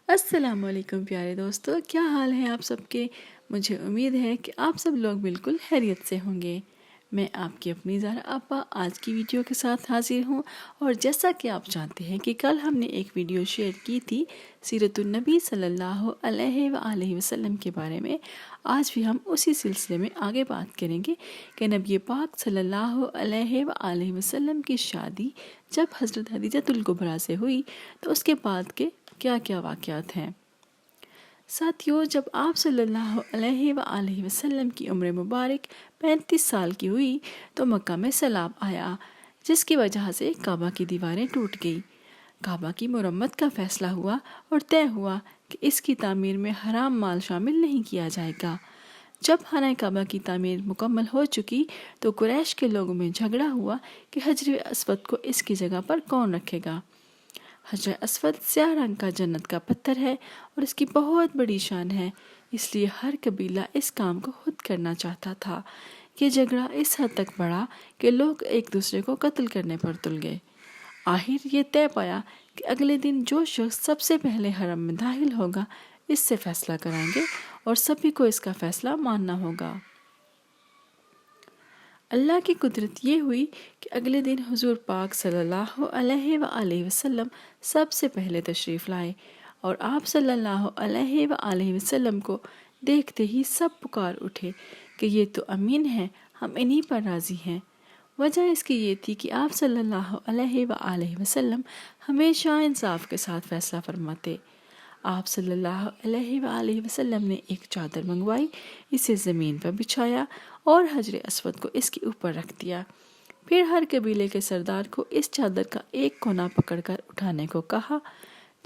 السلام علیکم پیارے دوستو، کیا حال ہے آپ سب کے؟ مجھے امید ہے کہ آپ سب لوگ بالکل خیریت سے ہوں گے۔ میں آپ کی اپنی زہرا آپا آج کی ویڈیو کے ساتھ حاضر ہوں، اور جیسا کہ آپ جانتے ہیں کہ کل ہم نے ایک ویڈیو شیئر کی تھی سیرت النبی صلی اللہ علیہ وآلہ وسلم کے بارے میں۔ آج بھی ہم اسی سلسلے میں آگے بات کریں گے کہ نبی پاک صلی اللہ علیہ وآلہ وسلم کی شادی جب حضرت خدیجہ الکبریٰ سے ہوئی تو اس کے بعد کے کیا کیا واقعات ہیں۔ ساتھیو، جب آپ صلی اللہ علیہ وآلہ وسلم کی عمر مبارک 35 سال کی ہوئی تو مکہ میں سیلاب آیا، جس کی وجہ سے کعبہ کی دیواریں ٹوٹ گئی۔ کعبہ کی مرمت کا فیصلہ ہوا اور طے ہوا کہ اس کی تعمیر میں حرام مال شامل نہیں کیا جائے گا۔ جب خانہ کعبہ کی تعمیر مکمل ہو چکی تو قریش کے لوگوں میں جھگڑا ہوا کہ حجر اسود کو اس کی جگہ پر کون رکھے گا۔ حجر اسود سیاہ رنگ کا جنت کا پتھر ہے اور اس کی بہت بڑی شان ہے، اس لیے ہر قبیلہ اس کام کو خود کرنا چاہتا تھا۔ یہ جھگڑا اس حد تک بڑھا کہ لوگ ایک دوسرے کو قتل کرنے پر تل گئے۔ آخر یہ طے پایا کہ اگلے دن جو شخص سب سے پہلے حرم میں داخل ہوگا اس سے فیصلہ کرائیں گے اور سبھی کو اس کا فیصلہ ماننا ہوگا۔ اللہ کی قدرت یہ ہوئی کہ اگلے دن حضور پاک صلی اللہ علیہ وآلہ وسلم سب سے پہلے تشریف لائے، اور آپ صلی اللہ علیہ وآلہ وسلم کو دیکھتے ہی سب پکار اٹھے کہ یہ تو امین ہے، ہم انہی پر راضی ہیں۔ وجہ اس کی یہ تھی کہ آپ صلی اللہ علیہ وآلہ وسلم ہمیشہ انصاف کے ساتھ فیصلہ فرماتے۔ آپ صلی اللہ علیہ وآلہ وسلم نے ایک چادر منگوائی، اسے زمین پر بچھایا اور حجر اسود کو اس کے اوپر رکھ دیا۔ پھر ہر قبیلے کے سردار کو اس چادر کا ایک کونا پکڑ کر اٹھانے کو کہا۔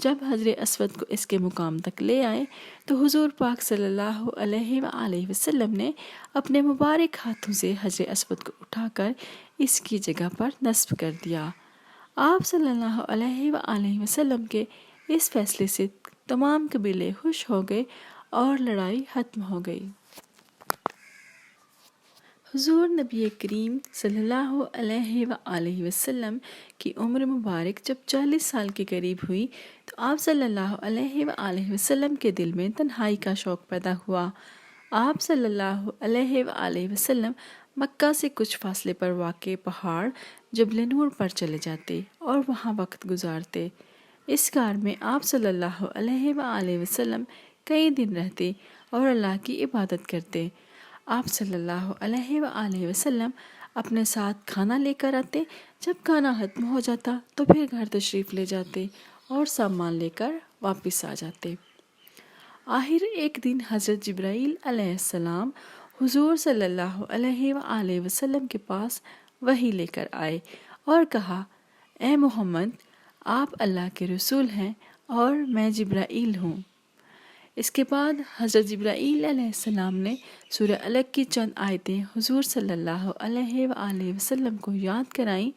جب حجر اسود کو اس کے مقام تک لے آئے تو حضور پاک صلی اللہ علیہ وآلہ وسلم نے اپنے مبارک ہاتھوں سے حجر اسود کو اٹھا کر اس کی جگہ پر نصب کر دیا۔ آپ صلی اللہ علیہ وآلہ وسلم کے اس فیصلے سے تمام قبیلے خوش ہو گئے اور لڑائی ختم ہو گئی۔ حضور نبی کریم صلی اللہ علیہ وآلہ وسلم کی عمر مبارک جب 40 سال کے قریب ہوئی تو آپ صلی اللہ علیہ وآلہ وسلم کے دل میں تنہائی کا شوق پیدا ہوا۔ آپ صلی اللہ علیہ وآلہ وسلم مکہ سے کچھ فاصلے پر واقع پہاڑ جبل نور پر چلے جاتے اور وہاں وقت گزارتے۔ اس غار میں آپ صلی اللہ علیہ وآلہ وسلم کئی دن رہتے اور اللہ کی عبادت کرتے۔ آپ صلی اللہ علیہ وآلہ وسلم اپنے ساتھ کھانا لے کر آتے، جب کھانا ختم ہو جاتا تو پھر گھر تشریف لے جاتے اور سامان لے کر واپس آ جاتے۔ آخر ایک دن حضرت جبرائیل علیہ السلام حضور صلی اللہ علیہ وآلہ وسلم کے پاس وحی لے کر آئے اور کہا، اے محمد، آپ اللہ کے رسول ہیں اور میں جبرائیل ہوں۔ اس کے بعد حضرت جبرائیل علیہ السلام نے سورہ علق کی چند آیتیں حضور صلی اللہ علیہ وآلہ وسلم کو یاد کرائیں۔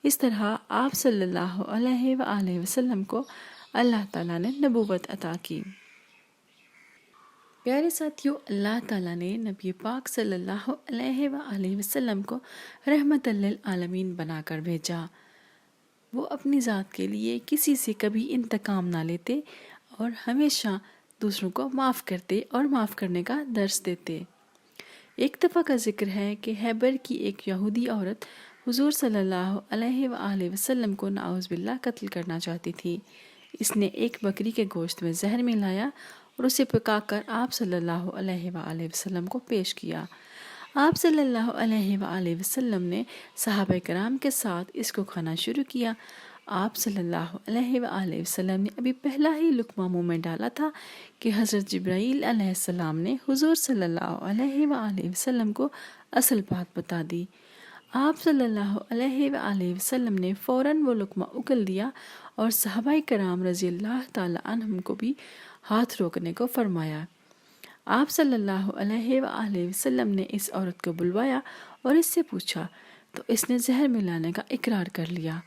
اس طرح آپ صلی اللہ علیہ وآلہ وسلم کو اللہ تعالیٰ نے نبوت عطا کی۔ پیارے ساتھیو، اللہ تعالیٰ نے نبی پاک صلی اللہ علیہ وآلہ وسلم کو رحمت للعالمین بنا کر بھیجا۔ وہ اپنی ذات کے لیے کسی سے کبھی انتقام نہ لیتے اور ہمیشہ دوسروں کو معاف کرتے اور معاف کرنے کا درس دیتے۔ ایک دفعہ کا ذکر ہے کہ خیبر کی ایک یہودی عورت حضور صلی اللہ علیہ وآلہ وسلم کو نعوذ باللہ قتل کرنا چاہتی تھی۔ اس نے ایک بکری کے گوشت میں زہر ملایا اور اسے پکا کر آپ صلی اللہ علیہ وآلہ وسلم کو پیش کیا۔ آپ صلی اللہ علیہ وآلہ وسلم نے صحابہ کرام کے ساتھ اس کو کھانا شروع کیا۔ آپ صلی اللہ علیہ وآلہ وسلم نے ابھی پہلا ہی لقمہ منہ میں ڈالا تھا کہ حضرت جبرائیل علیہ السلام نے حضور صلی اللہ علیہ وآلہ وسلم کو اصل بات بتا دی۔ آپ صلی اللہ علیہ وآلہ وسلم نے فوراً وہ لقمہ اگل دیا اور صحابہ کرام رضی اللہ تعالی عنہم کو بھی ہاتھ روکنے کو فرمایا۔ آپ صلی اللہ علیہ وآلہ وسلم نے اس عورت کو بلوایا اور اس سے پوچھا تو اس نے زہر ملانے کا اقرار کر لیا۔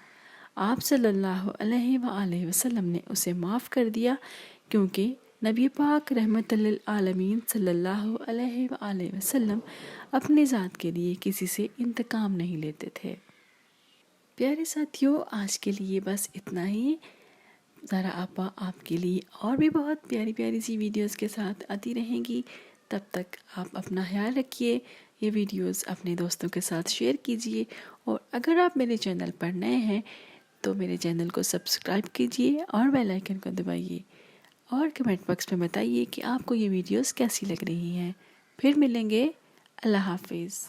آپ صلی اللہ علیہ وآلہ وسلم نے اسے معاف کر دیا، کیونکہ نبی پاک رحمت للعالمین صلی اللہ علیہ وآلہ وسلم اپنی ذات کے لیے کسی سے انتقام نہیں لیتے تھے۔ پیارے ساتھیوں، آج کے لیے بس اتنا ہی۔ زہرا آپا آپ کے لیے اور بھی بہت پیاری پیاری سی ویڈیوز کے ساتھ آتی رہیں گی. تب تک آپ اپنا خیال رکھیے. یہ ویڈیوز اپنے دوستوں کے ساتھ شیئر کیجیے، اور اگر آپ میرے چینل پر نئے ہیں تو میرے چینل کو سبسکرائب کیجیے اور بیل آئیکن کو دبائیے، اور کمنٹ باکس میں بتائیے کہ آپ کو یہ ویڈیوز کیسی لگ رہی ہیں. پھر ملیں گے. اللہ حافظ.